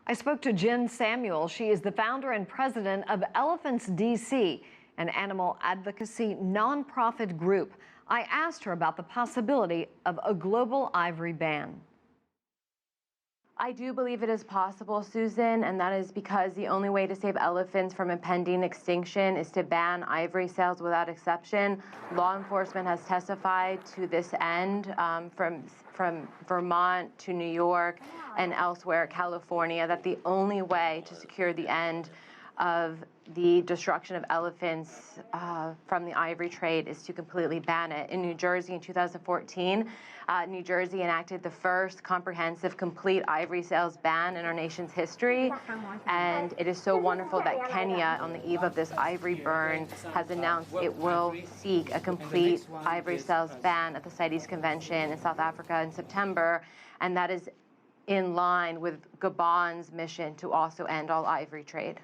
I spoke to Jen Samuel. She is the founder and president of Elephants DC, an animal advocacy nonprofit group. I asked her about the possibility of a global ivory ban. I do believe it is possible, Susan, and that is because the only way to save elephants from impending extinction is to ban ivory sales without exception. Law enforcement has testified to this end from Vermont to New York and elsewhere, California, that the only way to secure the end of the destruction of elephants from the ivory trade is to completely ban it. In New Jersey in 2014, New Jersey enacted the first comprehensive complete ivory sales ban in our nation's history. And it is so wonderful that Kenya, on the eve of this ivory burn, has announced it will seek a complete ivory sales ban at the CITES Convention in South Africa in September. And that is in line with Gabon's mission to also end all ivory trade.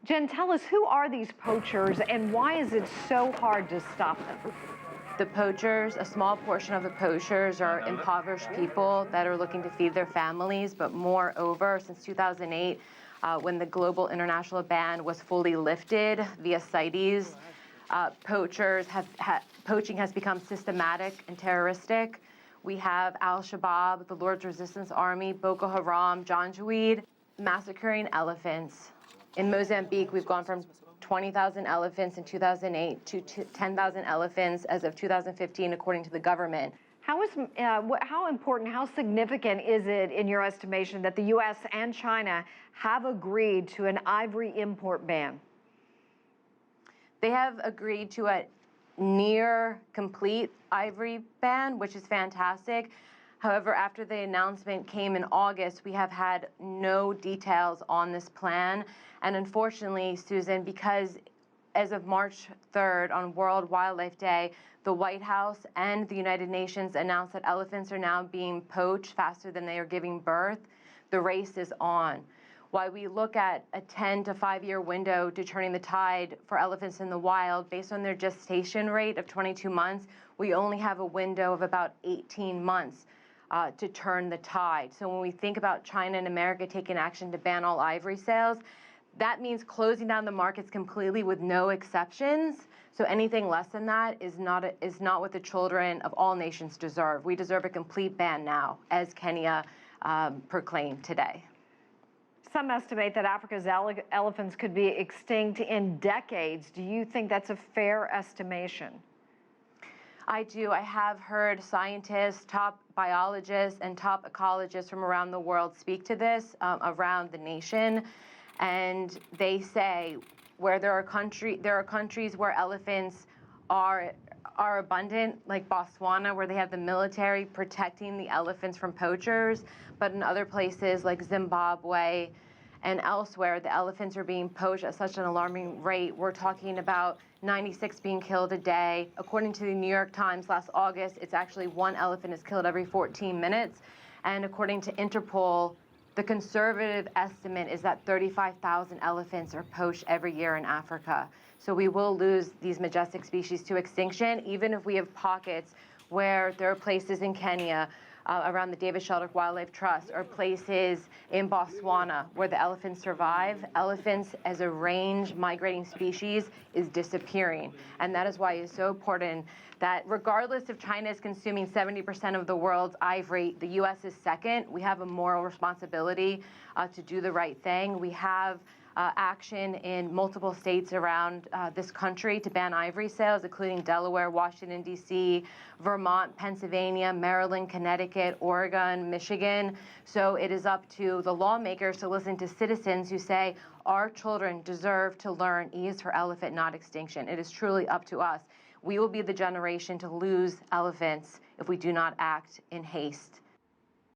Jen, tell us, who are these poachers and why is it so hard to stop them? The poachers, a small portion of the poachers are impoverished people that are looking to feed their families, but moreover, since 2008, when the global international ban was fully lifted via CITES, poaching has become systematic and terroristic. We have Al-Shabaab, the Lord's Resistance Army, Boko Haram, Janjaweed, massacring elephants. In Mozambique, we've gone from 20,000 elephants in 2008 to 10,000 elephants as of 2015, according to the government. How important, how significant is it, in your estimation, that the U.S. and China have agreed to an ivory import ban? They have agreed to a near complete ivory ban, which is fantastic. However, after the announcement came in August, we have had no details on this plan. And unfortunately, Susan, because as of March 3rd, on World Wildlife Day, the White House and the United Nations announced that elephants are now being poached faster than they are giving birth, the race is on. While we look at a 10 to 5 year window to turning the tide for elephants in the wild, based on their gestation rate of 22 months, we only have a window of about 18 months to turn the tide. So when we think about China and America taking action to ban all ivory sales, that means closing down the markets completely with no exceptions. So anything less than that is not what the children of all nations deserve. We deserve a complete ban now, as Kenya proclaimed today. Some estimate that Africa's elephants could be extinct in decades. Do you think that's a fair estimation? I do. I have heard scientists, top biologists, and top ecologists from around the world speak to this around the nation. And they say where there are countries where elephants are abundant, like Botswana, where they have the military protecting the elephants from poachers. But in other places like Zimbabwe and elsewhere, the elephants are being poached at such an alarming rate. We're talking about 96 being killed a day. According to the New York Times last August, it's actually one elephant is killed every 14 minutes. And according to Interpol, the conservative estimate is that 35,000 elephants are poached every year in Africa. So we will lose these majestic species to extinction, even if we have pockets where there are places in Kenya around the David Sheldrick Wildlife Trust, or places in Botswana where the elephants survive. Elephants as a range migrating species is disappearing. And that is why it's so important that regardless if China is consuming 70% of the world's ivory, the U.S. is second. We have a moral responsibility to do the right thing. We have action in multiple states around this country to ban ivory sales, including Delaware, Washington, D.C., Vermont, Pennsylvania, Maryland, Connecticut, Oregon, Michigan. So it is up to the lawmakers to listen to citizens who say our children deserve to learn E is for elephant, not extinction. It is truly up to us. We will be the generation to lose elephants if we do not act in haste.